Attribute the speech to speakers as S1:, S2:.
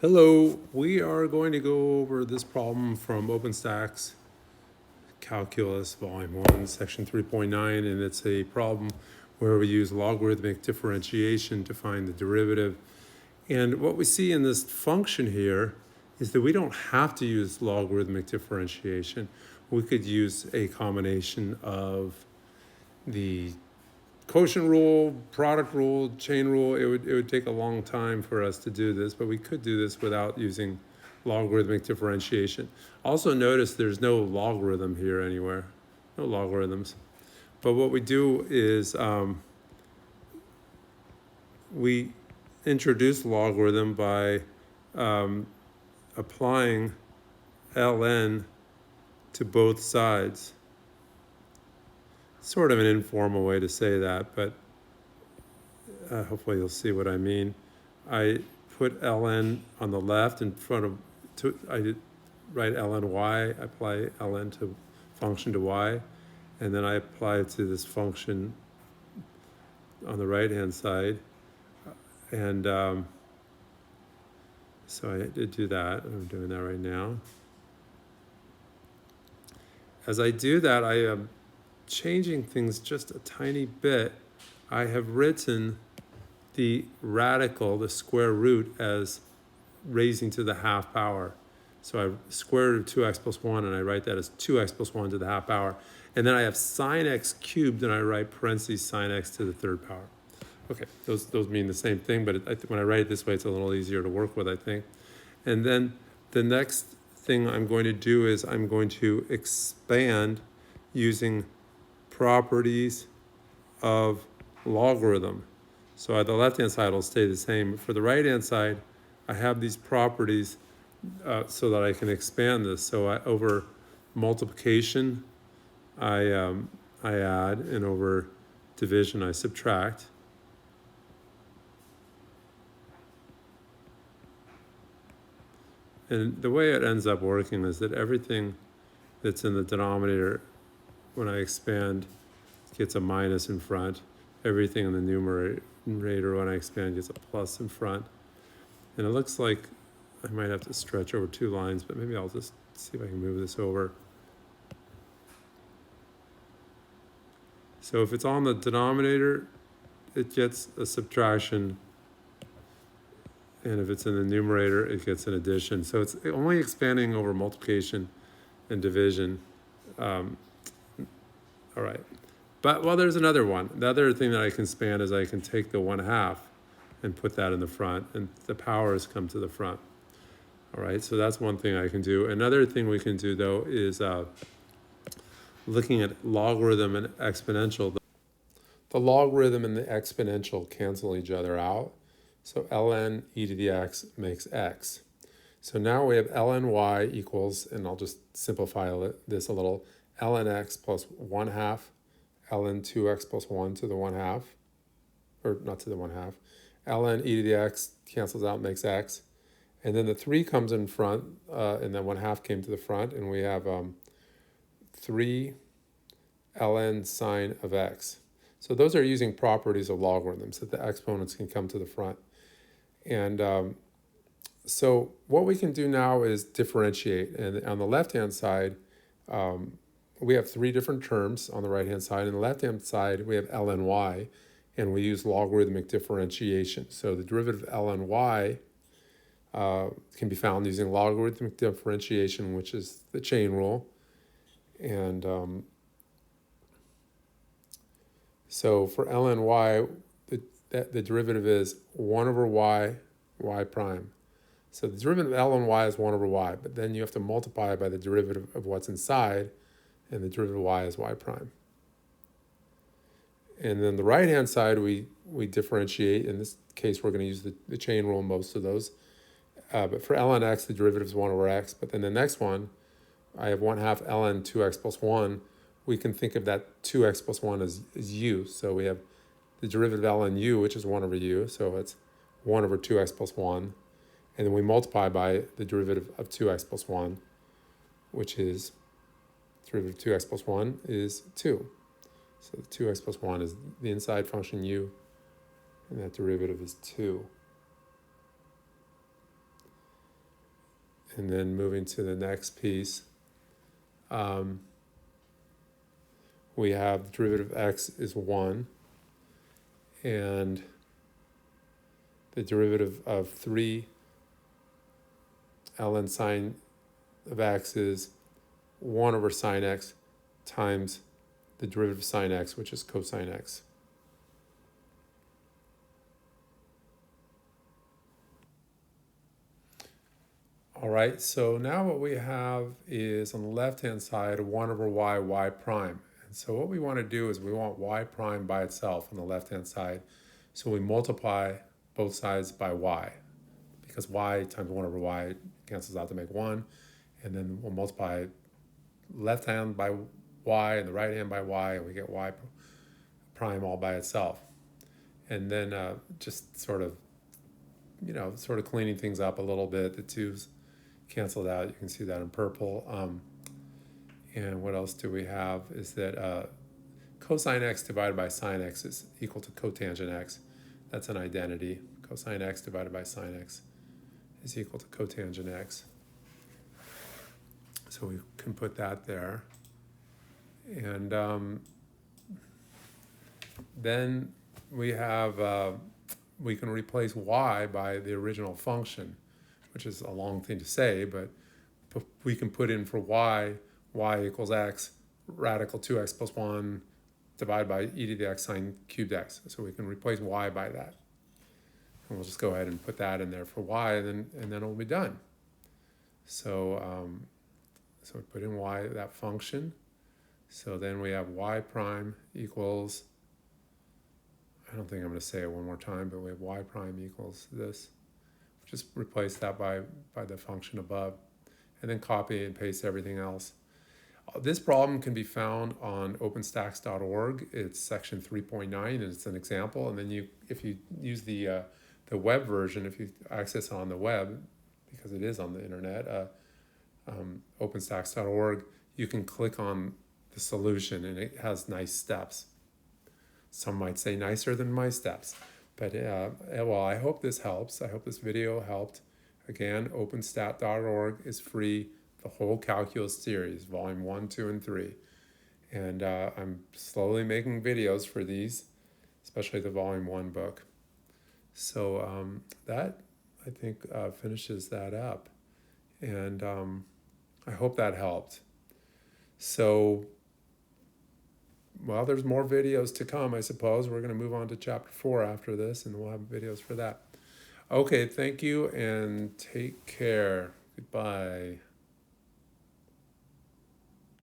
S1: Hello, we are going to go over this problem from Openstax Calculus Volume 1, Section 3.9, and it's a problem where we use logarithmic differentiation to find the derivative. And what we see in this function here is that we don't have to use logarithmic differentiation. We could use a combination of the quotient rule, product rule, chain rule. It would take a long time for us to do this, but we could do this without using logarithmic differentiation. Also notice there's no logarithm here anywhere, no logarithms. But what we do is we introduce logarithm by applying ln to both sides. Sort of an informal way to say that, but hopefully you'll see what I mean. I put ln on the left in front of, I write ln y, I apply ln to function to y, and then I apply it to this function on the right-hand side. And so I did do that. I'm doing that right now. As I do that, I am changing things just a tiny bit. I have written the radical, the square root, as raising to the half power. So I square root of 2x plus 1, and I write that as 2x plus 1 to the half power. And then I have sine x cubed, and I write parentheses sine x to the third power. Okay, those mean the same thing, but when I write it this way, it's a little easier to work with, I think. And then the next thing I'm going to do is I'm going to expand using properties of logarithm. So at the left-hand side, it'll stay the same. For the right-hand side, I have these properties so that I can expand this. So over multiplication, I add, and over division, I subtract. And the way it ends up working is that everything that's in the denominator, when I expand, gets a minus in front. Everything in the numerator, when I expand, gets a plus in front. And it looks like I might have to stretch over two lines, but maybe I'll just see if I can move this over. So if it's on the denominator, it gets a subtraction. And if it's in the numerator, it gets an addition. So it's only expanding over multiplication and division. All right. But, well, there's another one. The other thing that I can expand is I can take the 1/2 and put that in the front, and the powers come to the front. All right, so that's one thing I can do. Another thing we can do, though, is looking at logarithm and exponential. The logarithm and the exponential cancel each other out. So ln e to the x makes x. So now we have ln y equals, and I'll just simplify this a little, ln x plus 1/2 ln 2x plus 1 to the 1/2, or not to the 1/2. Ln e to the x cancels out, makes x. And then the 3 comes in front, and then 1/2 came to the front, and we have 3 ln sine of x. So those are using properties of logarithms, that the exponents can come to the front. And so what we can do now is differentiate. And on the left-hand side, we have 3 different terms on the right-hand side. On the left-hand side, we have ln y, and we use logarithmic differentiation. So the derivative of ln y can be found using logarithmic differentiation, which is the chain rule. And so for ln y, the derivative is 1 over y prime. So the derivative of ln y is 1 over y, but then you have to multiply by the derivative of what's inside, and the derivative of y is y prime. And then the right-hand side, we differentiate. In this case, we're going to use the chain rule in most of those. But for ln x, the derivative is 1 over x. But then the next one, I have 1/2 ln 2x plus 1. We can think of that 2x plus 1 as u. So we have the derivative of ln u, which is 1 over u. So it's 1 over 2x plus 1. And then we multiply by the derivative of 2x plus 1, which is, derivative of 2x plus 1 is 2. So the 2x plus 1 is the inside function u, and that derivative is 2. And then moving to the next piece, we have the derivative of x is 1, and the derivative of 3 ln sine of x is 1 over sine x times the derivative of sine x, which is cosine x. All right, so now what we have is on the left-hand side 1 over y prime. And so what we want to do is we want y prime by itself on the left-hand side. So we multiply both sides by y, because y times 1 over y cancels out to make 1. And then we'll multiply left hand by y and the right hand by y, and we get y prime all by itself. And then just sort of cleaning things up a little bit, the 2's canceled out. You can see that in purple. And what else do we have is that cosine x divided by sine x is equal to cotangent x. That's an identity. Cosine x divided by sine x is equal to cotangent x. So we can put that there. And then we have, we can replace y by the original function, which is a long thing to say, but we can put in for y equals x, radical 2x plus 1 divided by e to the x sine cubed x. So we can replace y by that. And we'll just go ahead and put that in there for y, and then it'll be done. So, so we put in y, that function. So then we have y prime equals, I don't think I'm going to say it one more time, but we have y prime equals this. Just replace that by the function above, and then copy and paste everything else. This problem can be found on openstax.org. It's section 3.9, and it's an example. And then if you use the web version, if you access it on the web, because it is on the internet, openstax.org, you can click on the solution, and it has nice steps. Some might say nicer than my steps. But well, I hope this helps. I hope this video helped. Again, openstat.org is free. The whole calculus series, volume 1, 2, and 3. And I'm slowly making videos for these, especially the volume 1 book. So that, I think, finishes that up. And I hope that helped. So, well, there's more videos to come, I suppose. We're going to move on to chapter 4 after this, and we'll have videos for that. Okay, thank you, and take care. Goodbye.